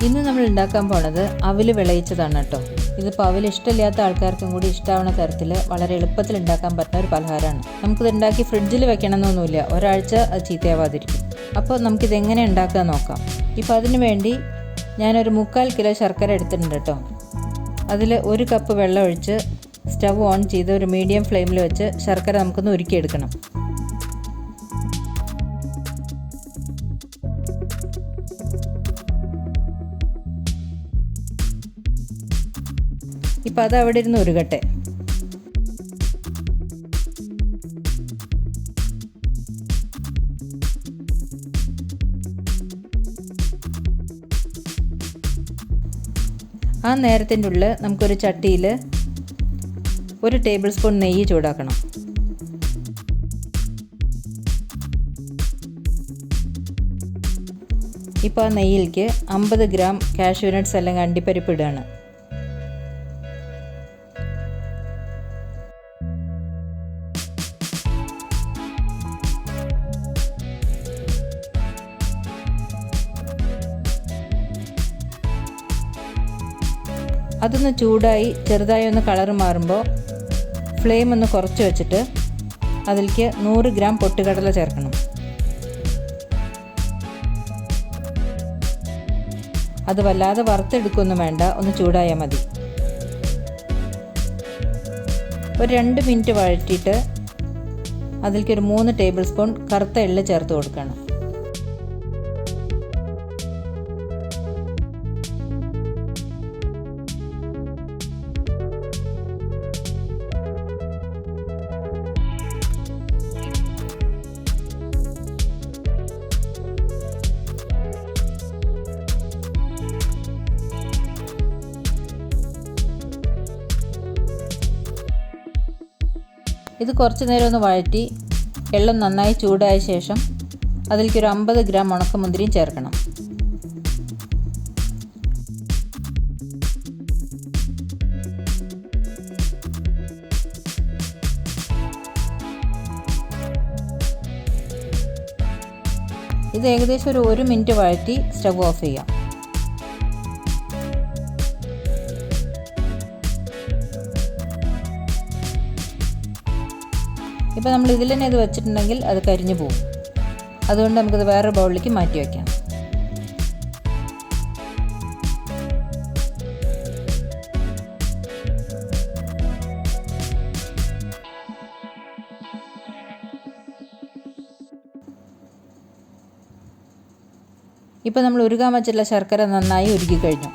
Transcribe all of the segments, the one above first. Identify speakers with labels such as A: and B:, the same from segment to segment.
A: ഇന്ന് നമ്മൾ ഉണ്ടാക്കാൻ പോണത് അവല് വിളയിച്ചതാണ് കേട്ടോ. ഇതിപ്പോൾ അവൽ ഇഷ്ടമില്ലാത്ത ആൾക്കാർക്കും കൂടി ഇഷ്ടമാവുന്ന തരത്തിൽ വളരെ എളുപ്പത്തിൽ ഉണ്ടാക്കാൻ പറ്റുന്ന ഒരു പലഹാരമാണ്. നമുക്കിത് ഉണ്ടാക്കി ഫ്രിഡ്ജിൽ വെക്കണമെന്നൊന്നുമില്ല, ഒരാഴ്ച അത് ചീത്തയാവാതിരിക്കും. അപ്പോൾ നമുക്കിതെങ്ങനെ ഉണ്ടാക്കാൻ നോക്കാം. ഇപ്പോൾ അതിന് വേണ്ടി ഞാനൊരു 3/4 കിലോ ശർക്കര എടുത്തിട്ടുണ്ട് കേട്ടോ. അതിൽ 1 കപ്പ് വെള്ളം ഒഴിച്ച് സ്റ്റവ് ഓൺ ചെയ്ത് ഒരു മീഡിയം ഫ്ലെയിമിൽ വെച്ച് ശർക്കര നമുക്കൊന്ന് ഉരുക്കിയെടുക്കണം. ഇപ്പം അത് അവിടെ ഇരുന്ന് ഉരുകട്ടെ. ആ നേരത്തിൻ്റെ ഉള്ളിൽ നമുക്കൊരു ചട്ടിയിൽ 1 ടേബിൾ സ്പൂൺ നെയ്യ് ചൂടാക്കണം. ഇപ്പോൾ ആ നെയ്യിലേക്ക് 50 ഗ്രാം കാഷ്യൂ നട്ട്സ് അല്ലെങ്കിൽ അണ്ടിപ്പരിപ്പ് ഇടുകയാണ്. അതൊന്ന് ചൂടായി ചെറുതായി ഒന്ന് കളർ മാറുമ്പോൾ ഫ്ലെയിം ഒന്ന് കുറച്ച് വെച്ചിട്ട് അതിലേക്ക് 100 ഗ്രാം പൊട്ടുകടല ചേർക്കണം. അത് വല്ലാതെ വറുത്തെടുക്കൊന്നും വേണ്ട, ഒന്ന് ചൂടായാൽ മതി. ഒരു 2 മിനിറ്റ് വഴറ്റിയിട്ട് അതിലേക്ക് ഒരു 3 ടേബിൾ സ്പൂൺ കറുത്ത എള്ള് ചേർത്ത് കൊടുക്കണം. ഇത് കുറച്ച് നേരം ഒന്ന് വഴറ്റി എള്ളം നന്നായി ചൂടായ ശേഷം അതിലേക്ക് ഒരു 50 ഗ്രാം ഉണക്കമുന്തിരിയും ചേർക്കണം. ഇത് ഏകദേശം ഒരു 1 മിനിറ്റ് വഴറ്റി സ്റ്റവ് ഓഫ് ചെയ്യാം. ഇപ്പോൾ നമ്മൾ ഇതിൽ തന്നെ ഇത് വെച്ചിട്ടുണ്ടെങ്കിൽ അത് കരിഞ്ഞു പോകും. അതുകൊണ്ട് നമുക്കിത് വേറെ ബൗളിലേക്ക് മാറ്റി വയ്ക്കാം. ഇപ്പോൾ നമ്മൾ ഉരുകാൻ വച്ചിട്ടുള്ള ശർക്കര നന്നായി ഉരുക്കി കഴിഞ്ഞു.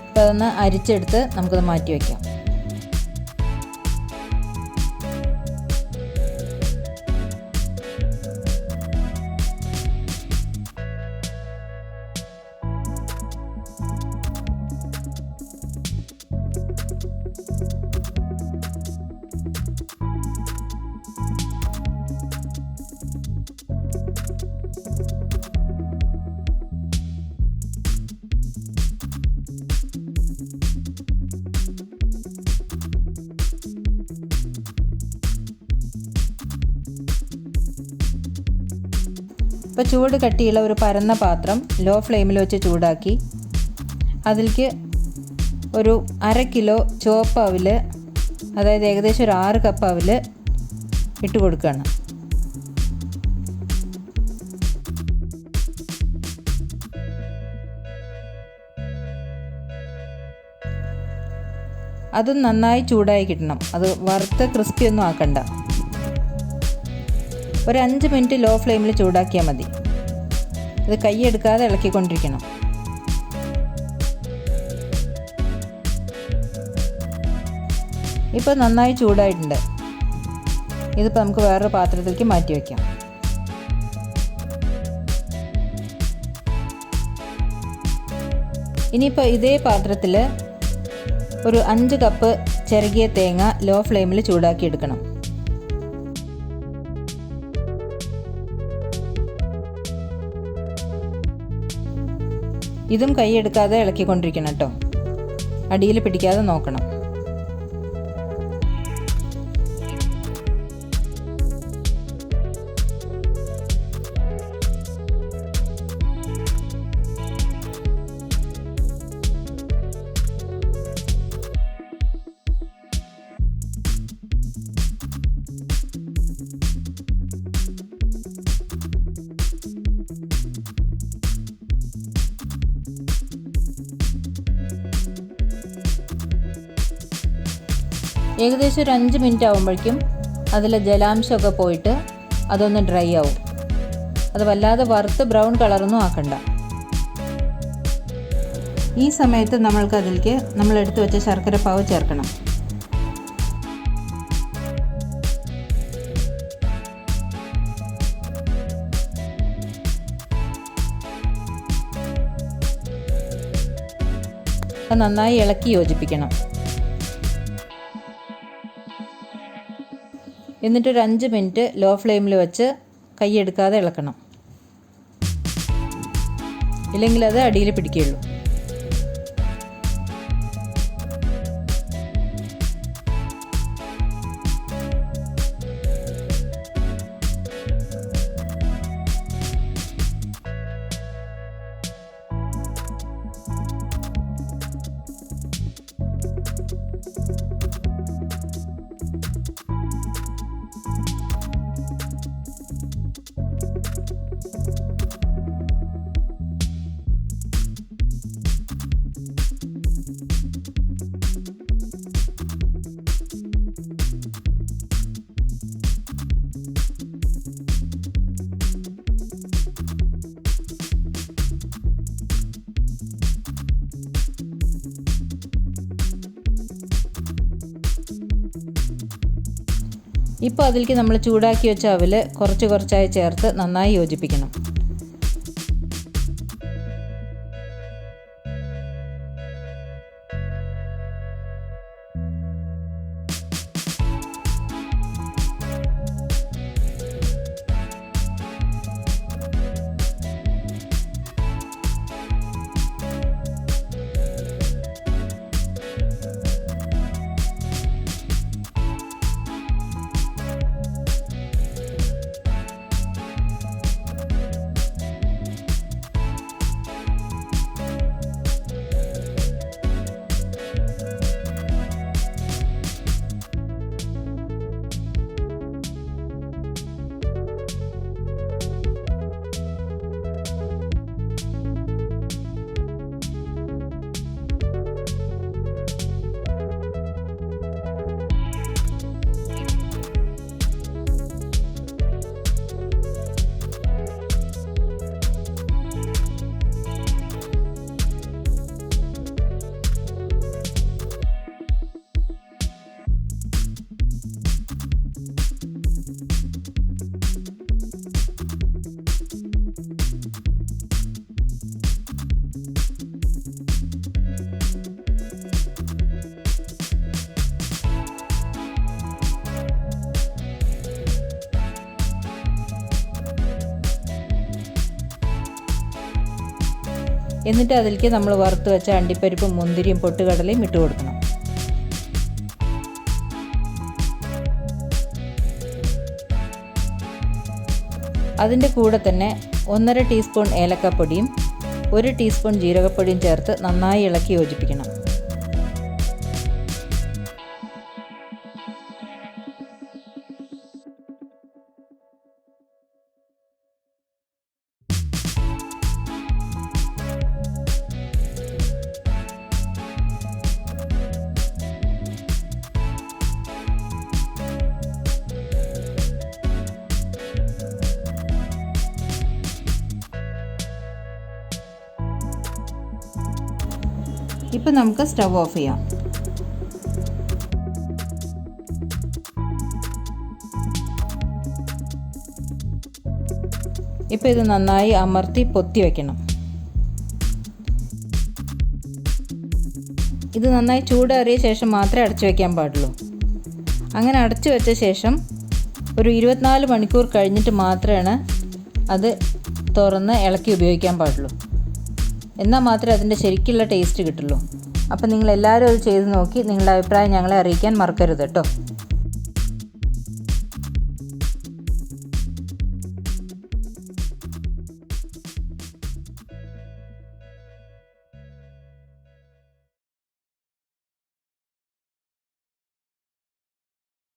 A: ഇപ്പോൾ അതൊന്ന് അരിച്ചെടുത്ത് നമുക്കത് മാറ്റി വയ്ക്കാം. ഇപ്പോൾ ചൂട് കട്ടിയുള്ള ഒരു പരന്ന പാത്രം ലോ ഫ്ലെയിമിൽ വെച്ച് ചൂടാക്കി അതിലേക്ക് ഒരു 1/2 കിലോ ചുവപ്പ് അവല്, അതായത് ഏകദേശം ഒരു 6 കപ്പ് അവല് ഇട്ട് കൊടുക്കുകയാണ്. അതും നന്നായി ചൂടായി കിട്ടണം. അത് വറുത്ത് ക്രിസ്പി ഒന്നും ആക്കണ്ട. ഒരു 5 മിനിറ്റ് ലോ ഫ്ലെയിമിൽ ചൂടാക്കിയാൽ മതി. ഇത് കൈയെടുക്കാതെ ഇളക്കിക്കൊണ്ടിരിക്കണം. ഇപ്പോൾ നന്നായി ചൂടായിട്ടുണ്ട്. ഇതിപ്പോൾ നമുക്ക് വേറൊരു പാത്രത്തിലേക്ക് മാറ്റി വയ്ക്കാം. ഇനിയിപ്പോൾ ഇതേ പാത്രത്തിൽ ഒരു 5 കപ്പ് ചിരകിയ തേങ്ങ ലോ ഫ്ലെയിമിൽ ചൂടാക്കി എടുക്കണം. ഇതും കൈയെടുക്കാതെ ഇളക്കിക്കൊണ്ടിരിക്കണം കേട്ടോ. അടിയിൽ പിടിക്കാതെ നോക്കണം. ഏകദേശം ഒരു 5 മിനിറ്റ് ആകുമ്പോഴേക്കും അതിലെ ജലാംശമൊക്കെ പോയിട്ട് അതൊന്ന് ഡ്രൈ ആവും. അത് വല്ലാതെ വറുത്ത് ബ്രൗൺ കളറൊന്നും ആക്കണ്ട. ഈ സമയത്ത് നമ്മൾക്ക് അതിലേക്ക് നമ്മളെടുത്ത് വെച്ച ശർക്കര പാവ് ചേർക്കണം. അത് നന്നായി ഇളക്കി യോജിപ്പിക്കണം. എന്നിട്ടൊരു 5 മിനിറ്റ് ലോ ഫ്ലെയിമിൽ വെച്ച് കൈയെടുക്കാതെ ഇളക്കണം. ഇല്ലെങ്കിൽ അത് അടിയിൽ പിടിക്കുകയുള്ളൂ. ഇപ്പോൾ അതിലേക്ക് നമ്മൾ ചൂടാക്കി വെച്ച അവൽ കുറച്ച് കുറച്ചായി ചേർത്ത് നന്നായി യോജിപ്പിക്കണം. എന്നിട്ട് അതിലേക്ക് നമ്മൾ വറുത്ത് വെച്ച അണ്ടിപ്പരിപ്പും മുന്തിരിയും പൊട്ടുകടലയും ഇട്ട് കൊടുക്കണം. അതിൻ്റെ കൂടെ തന്നെ 1.5 ടീസ്പൂൺ ഏലക്കപ്പൊടിയും 1 ടീസ്പൂൺ ജീരകപ്പൊടിയും ചേർത്ത് നന്നായി ഇളക്കി യോജിപ്പിക്കണം. ഇപ്പം നമുക്ക് സ്റ്റവ് ഓഫ് ചെയ്യാം. ഇപ്പോൾ ഇത് നന്നായി അമർത്തി പൊത്തി വയ്ക്കണം. ഇത് നന്നായി ചൂടേറിയ ശേഷം മാത്രമേ അടച്ചു വയ്ക്കാൻ പാടുള്ളൂ. അങ്ങനെ അടച്ചു വെച്ച ശേഷം ഒരു 24 മണിക്കൂർ കഴിഞ്ഞിട്ട് മാത്രമാണ് അത് തുറന്ന് ഇളക്കി ഉപയോഗിക്കാൻ പാടുള്ളൂ. എന്നാൽ മാത്രമേ അതിൻ്റെ ശരിക്കുള്ള ടേസ്റ്റ് കിട്ടുള്ളൂ. അപ്പോൾ നിങ്ങളെല്ലാവരും അത് ചെയ്ത് നോക്കി നിങ്ങളുടെ അഭിപ്രായം ഞങ്ങളെ അറിയിക്കാൻ മറക്കരുത് കേട്ടോ.